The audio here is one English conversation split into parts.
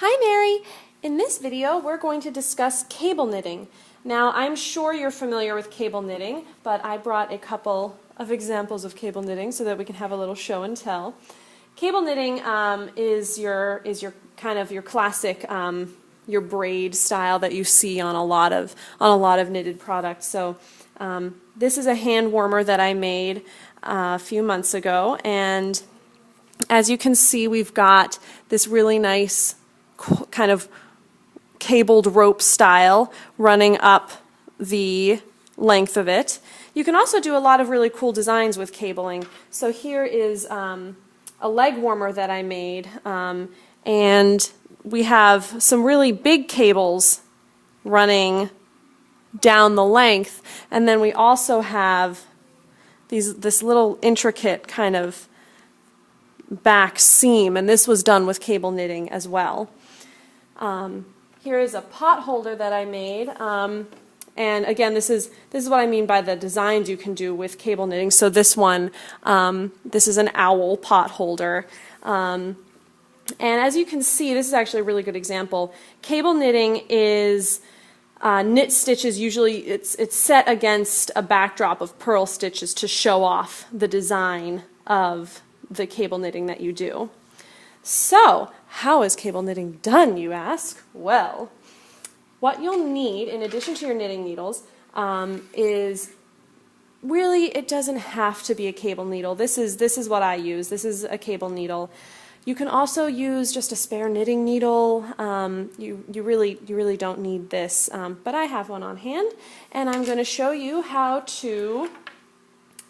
Hi Mary! In this video we're going to discuss cable knitting. Now I'm sure you're familiar with cable knitting, but I brought a couple of examples of cable knitting so that we can have a little show and tell. Cable knitting is your kind of your classic your braid style that you see on a lot of knitted products. So this is a hand warmer that I made a few months ago, and as you can see, we've got this really nice kind of cabled rope style running up the length of it. You can also do a lot of really cool designs with cabling. So here is a leg warmer that I made, and we have some really big cables running down the length, and then we also have this little intricate kind of back seam, and this was done with cable knitting as well. Here is a pot holder that I made, and again, this is what I mean by the designs you can do with cable knitting. So this one, this is an owl pot holder, and as you can see, this is actually a really good example. Cable knitting is knit stitches. Usually, it's set against a backdrop of purl stitches to show off the design of the cable knitting that you do. So, how is cable knitting done, you ask? Well, what you'll need, in addition to your knitting needles, is really, it doesn't have to be a cable needle. This is what I use. This is a cable needle. You can also use just a spare knitting needle. You really don't need this, but I have one on hand, and I'm going to show you how to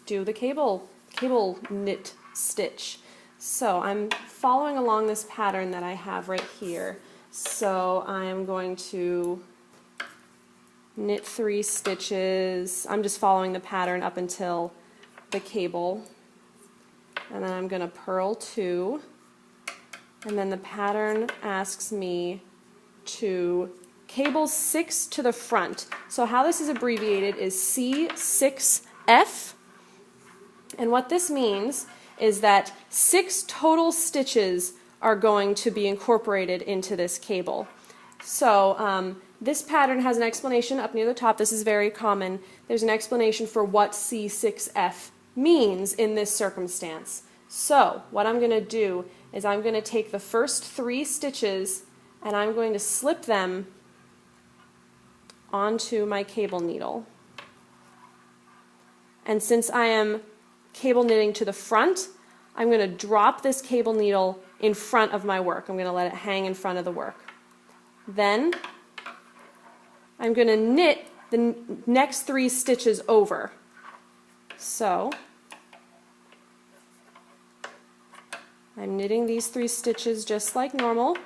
do the cable knit stitch. So I'm following along this pattern that I have right here. So I'm going to knit 3 stitches. I'm just following the pattern up until the cable, and then I'm going to purl 2, and then the pattern asks me to cable 6 to the front. So how this is abbreviated is C6F, and what this means is that 6 total stitches are going to be incorporated into this cable. So this pattern has an explanation up near the top. This is very common. There's an explanation for what C6F means in this circumstance. So what I'm going to do is I'm going to take the first 3 stitches and I'm going to slip them onto my cable needle. And since I am cable knitting to the front, I'm going to drop this cable needle in front of my work. I'm going to let it hang in front of the work. Then I'm going to knit the next 3 stitches over. So I'm knitting these 3 stitches just like normal,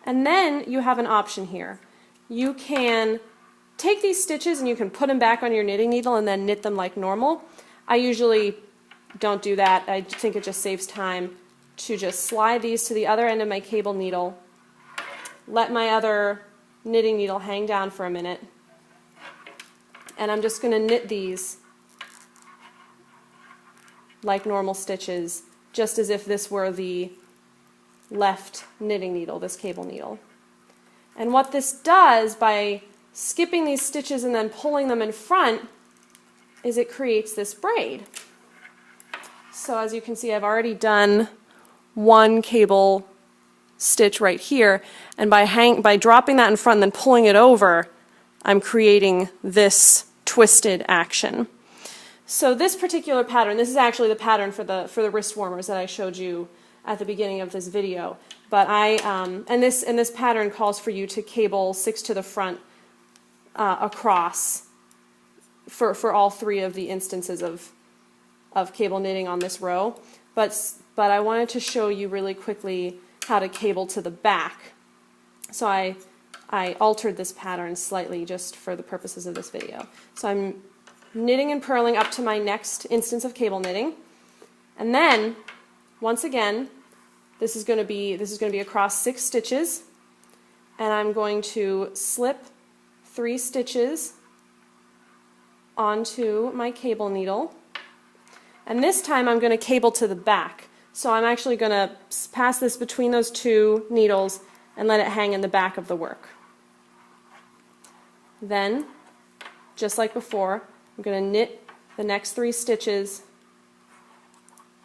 and then you have an option here. You can take these stitches and you can put them back on your knitting needle and then knit them like normal. I usually don't do that. I think it just saves time to just slide these to the other end of my cable needle, let my other knitting needle hang down for a minute, and I'm just going to knit these like normal stitches, just as if this were the left knitting needle, this cable needle. And what this does by skipping these stitches and then pulling them in front is it creates this braid. So as you can see, I've already done 1 cable stitch right here, and by dropping that in front and then pulling it over, I'm creating this twisted action. So this particular pattern, this is actually the pattern for the wrist warmers that I showed you at the beginning of this video. But and this pattern calls for you to cable 6 to the front across for all 3 of the instances of cable knitting on this row, but I wanted to show you really quickly how to cable to the back. So I altered this pattern slightly just for the purposes of this video. So I'm knitting and purling up to my next instance of cable knitting, and then once again this is going to be across 6 stitches, and I'm going to slip 3 stitches onto my cable needle. And this time I'm going to cable to the back. So I'm actually going to pass this between those 2 needles and let it hang in the back of the work. Then, just like before, I'm going to knit the next 3 stitches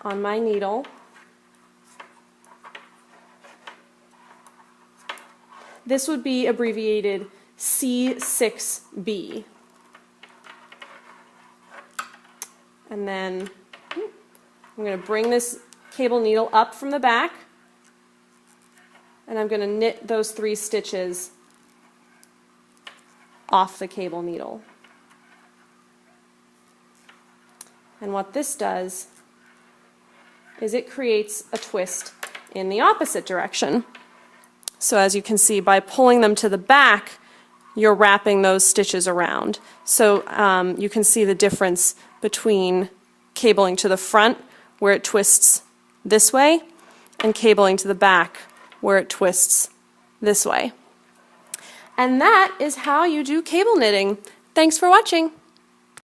on my needle. This would be abbreviated C6B. And then I'm going to bring this cable needle up from the back, and I'm going to knit those 3 stitches off the cable needle. And what this does is it creates a twist in the opposite direction. So as you can see, by pulling them to the back, you're wrapping those stitches around. So you can see the difference between cabling to the front, where it twists this way, and cabling to the back, where it twists this way. And that is how you do cable knitting. Thanks for watching.